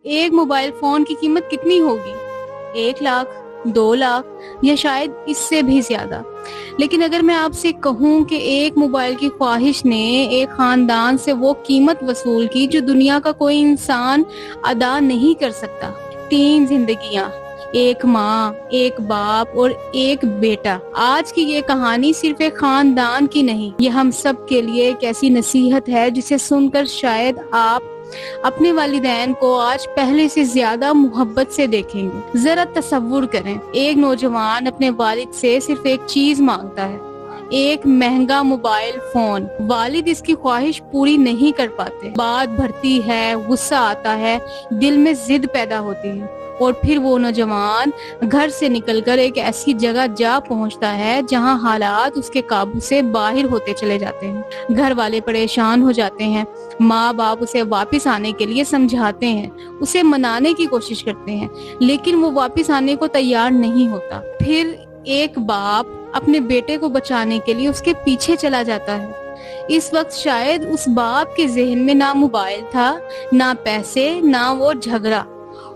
एक mobile phone की कीमत कितनी होगी? 1 लाख, 2 लाख या शायद इससे भी ज्यादा। लेकिन अगर मैं आपसे कहूं कि एक मोबाइल की ख्वाहिश ने एक खानदान से वो कीमत वसूल की जो दुनिया का कोई इंसान अदा नहीं कर सकता। 3 जिंदगियां, एक माँ, एक बाप और एक बेटा। आज की ये कहानी सिर्फ एक खानदान की नहीं, ये हम सब के लिए एक ऐसी नसीहत है जिसे सुनकर शायद आप अपने वालिदैन को आज पहले से ज्यादा मोहब्बत से देखेंगे। जरा तसव्वुर करें, एक नौजवान अपने वालिद से सिर्फ एक चीज मांगता है, एक महंगा मोबाइल फोन। वालिद इसकी ख्वाहिश पूरी नहीं कर पाते। बात भरती है, गुस्सा आता है, दिल में जिद पैदा होती है और फिर वो नौजवान घर से निकलकर एक ऐसी जगह जा पहुंचता है जहां हालात उसके काबू से बाहर होते चले जाते हैं। घर वाले परेशान हो जाते हैं, माँ बाप उसे वापस आने के लिए समझाते हैं, उसे मनाने की कोशिश करते हैं, लेकिन वो वापस आने को तैयार नहीं होता। फिर एक बाप अपने बेटे को बचाने के लिए उसके पीछे चला जाता है। इस वक्त शायद उस बाप के जहन में ना मोबाइल था, ना पैसे, ना वो झगड़ा।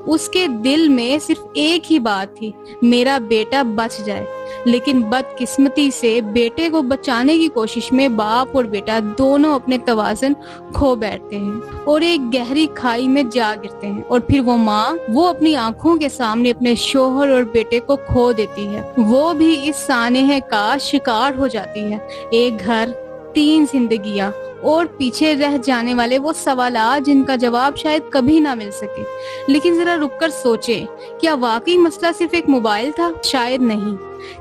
उसके दिल में सिर्फ एक ही बात थी, मेरा बेटा बच जाए। लेकिन बदकिस्मती से बेटे को बचाने की कोशिश में बाप और बेटा दोनों अपने तवाज़ुन खो बैठते हैं और एक गहरी खाई में जा गिरते हैं। और फिर वो माँ, वो अपनी आंखों के सामने अपने शोहर और बेटे को खो देती है। वो भी इस सानेह का शिकार हो जाती है। एक घर, 3 जिंदगियां और पीछे रह जाने वाले वो सवालात जिनका जवाब शायद कभी ना मिल सके। लेकिन जरा रुककर सोचें, क्या वाकई मसला सिर्फ एक मोबाइल था? शायद नहीं,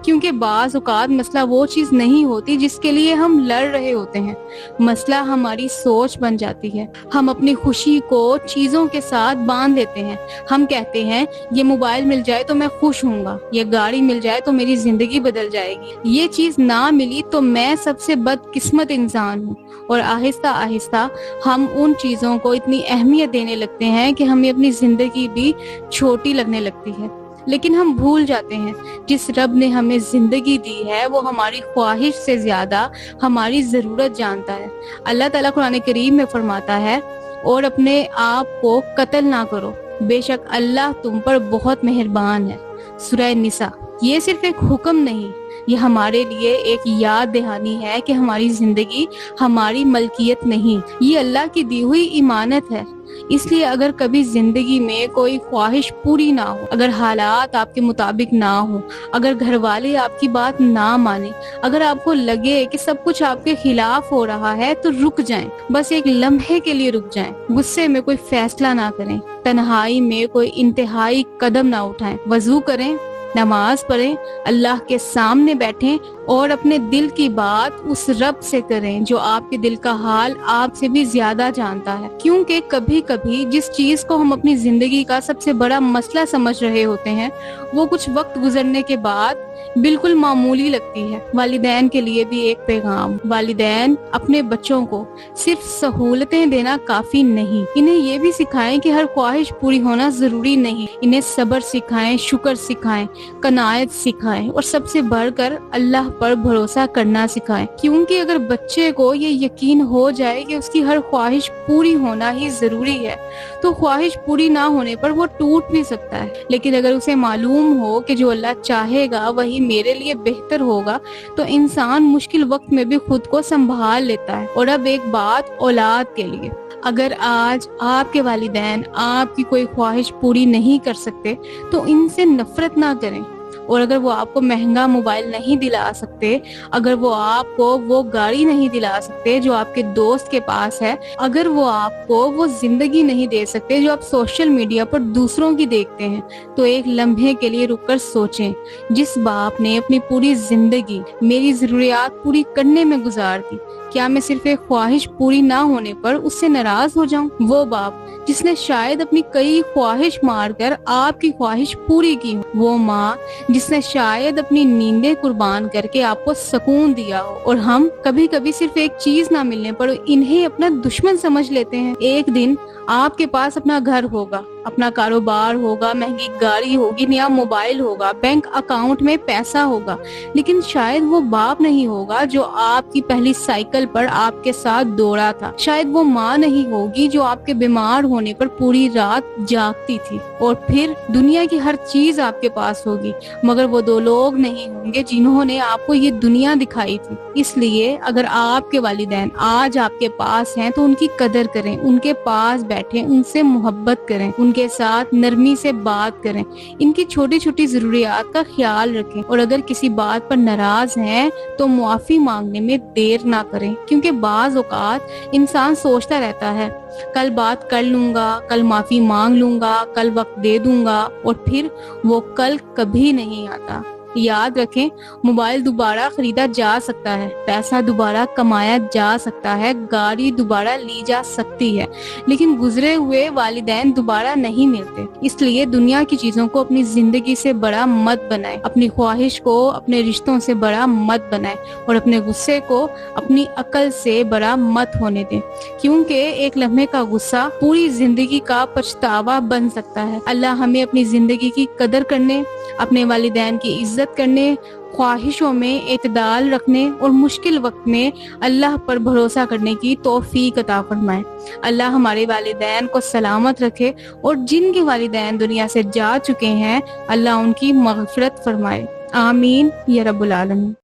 क्योंकि बाज़ औक़ात मसला वो चीज नहीं होती जिसके लिए हम लड़ रहे होते हैं। मसला हमारी सोच बन जाती है। हम अपनी खुशी को चीजों के साथ बांध लेते हैं। हम कहते हैं ये मोबाइल मिल जाए तो मैं खुश होऊंगा, ये गाड़ी मिल जाए तो मेरी जिंदगी बदल जाएगी, ये चीज ना मिली तो मैं सबसे बदकिस्मत इंसान हूँ। और आहिस्ता आहिस्ता हम उन चीजों को इतनी अहमियत देने लगते हैं कि हमें अपनी जिंदगी भी छोटी लगने लगती है। लेकिन हम भूल जाते हैं, जिस रब ने हमें जिंदगी दी है वो हमारी ख्वाहिश से ज्यादा हमारी जरूरत जानता है। अल्लाह ताला कुरान करीम में फरमाता है, और अपने आप को कत्ल ना करो, बेशक अल्लाह तुम पर बहुत मेहरबान है। सूरह निसा। ये सिर्फ एक हुक्म नहीं, ये हमारे लिए एक याद दहानी है कि हमारी जिंदगी हमारी मलकियत नहीं, ये अल्लाह की दी हुई इमानत है। इसलिए अगर कभी जिंदगी में कोई ख्वाहिश पूरी ना हो, अगर हालात आपके मुताबिक ना हो, अगर घर वाले आपकी बात ना माने, अगर आपको लगे कि सब कुछ आपके खिलाफ हो रहा है, तो रुक जाएं। बस एक लम्हे के लिए रुक जाएं। गुस्से में कोई फैसला ना करें, तन्हाई में कोई इंतहाई कदम ना उठाएं। वजू करें, नमाज पढ़ें, अल्लाह के सामने बैठें और अपने दिल की बात उस रब से करें जो आपके दिल का हाल आपसे भी ज्यादा जानता है। क्योंकि कभी कभी जिस चीज को हम अपनी जिंदगी का सबसे बड़ा मसला समझ रहे होते हैं, वो कुछ वक्त गुजरने के बाद बिल्कुल मामूली लगती है। वालिदैन के लिए भी एक पैगाम, वालिदैन अपने बच्चों को सिर्फ सहूलतें देना काफी नहीं, इन्हें ये भी सिखाएं कि हर ख्वाहिश पूरी होना जरूरी नहीं। इन्हें सब्र सिखाएं, शुक्र सिखाएं, कनायत सिखाएं और सबसे बढ़कर अल्लाह पर भरोसा करना सिखाएं। क्योंकि अगर बच्चे को ये यकीन हो जाए कि उसकी हर ख्वाहिश पूरी होना ही जरूरी है, तो ख्वाहिश पूरी ना होने पर वो टूट भी सकता है। लेकिन अगर उसे मालूम हो कि जो अल्लाह चाहेगा वही मेरे लिए बेहतर होगा, तो इंसान मुश्किल वक्त में भी खुद को संभाल लेता है। और अब एक बात औलाद के लिए, अगर आज आपके वालिदैन आपकी कोई ख्वाहिश पूरी नहीं कर सकते, तो इनसे नफरत ना करें। और अगर वो आपको महंगा मोबाइल नहीं दिला सकते, अगर वो आपको वो गाड़ी नहीं दिला सकते जो आपके दोस्त के पास है, अगर वो आपको वो जिंदगी नहीं दे सकते जो आप सोशल मीडिया पर दूसरों की देखते हैं, तो एक लम्हे के लिए रुककर सोचें, जिस बाप ने अपनी पूरी जिंदगी मेरी जरूरियात पूरी करने में गुजार दी, क्या मैं सिर्फ एक ख्वाहिश पूरी ना होने पर उससे नाराज हो जाऊं? वो बाप जिसने शायद अपनी कई ख्वाहिश मारकर आपकी ख्वाहिश पूरी की हो, वो माँ जिसने शायद अपनी नींदें कुर्बान करके आपको सुकून दिया हो। और हम कभी कभी सिर्फ एक चीज ना मिलने पर इन्हें अपना दुश्मन समझ लेते हैं। एक दिन आपके पास अपना घर होगा, اپنا کاروبار ہوگا، مہنگی گاڑی ہوگی، نیا موبائل ہوگا، بینک اکاؤنٹ میں پیسہ ہوگا، لیکن شاید وہ باپ نہیں ہوگا جو آپ کی پہلی سائیکل پر آپ کے ساتھ دوڑا تھا، شاید وہ ماں نہیں ہوگی جو آپ کے بیمار ہونے پر پوری رات جاگتی تھی، اور پھر دنیا کی ہر چیز آپ کے پاس ہوگی، مگر وہ دو لوگ نہیں ہوں گے جنہوں نے آپ کو یہ دنیا دکھائی تھی۔ اس لیے اگر آپ کے والدین آج آپ کے پاس ہیں تو ان کی قدر کریں، ان کے پاس بیٹھیں، ان سے محبت کریں، ان کے ساتھ نرمی سے بات کریں، ان کی چھوٹی چھوٹی ضروریات کا خیال رکھیں، اور اگر کسی بات پر ناراض ہیں تو معافی مانگنے میں دیر نہ کریں، کیونکہ بعض اوقات انسان سوچتا رہتا ہے کل بات کر لوں گا، کل معافی مانگ لوں گا، کل وقت دے دوں گا، اور پھر وہ کل کبھی نہیں آتا۔ یاد رکھیں، موبائل دوبارہ خریدا جا سکتا ہے، پیسہ دوبارہ کمایا جا سکتا ہے، گاڑی دوبارہ لی جا سکتی ہے، لیکن گزرے ہوئے والدین دوبارہ نہیں ملتے۔ اس لیے دنیا کی چیزوں کو اپنی زندگی سے بڑا مت بنائیں، اپنی خواہش کو اپنے رشتوں سے بڑا مت بنائیں، اور اپنے غصے کو اپنی عقل سے بڑا مت ہونے دیں، کیونکہ ایک لمحے کا غصہ پوری زندگی کا پچھتاوا بن سکتا ہے۔ اللہ ہمیں اپنی زندگی کی قدر کرنے، اپنے والدین کی عزت کرنے، خواہشوں میں اعتدال رکھنے، اور مشکل وقت میں اللہ پر بھروسہ کرنے کی توفیق عطا فرمائے۔ اللہ ہمارے والدین کو سلامت رکھے، اور جن کے والدین دنیا سے جا چکے ہیں اللہ ان کی مغفرت فرمائے۔ آمین یا رب العالمین۔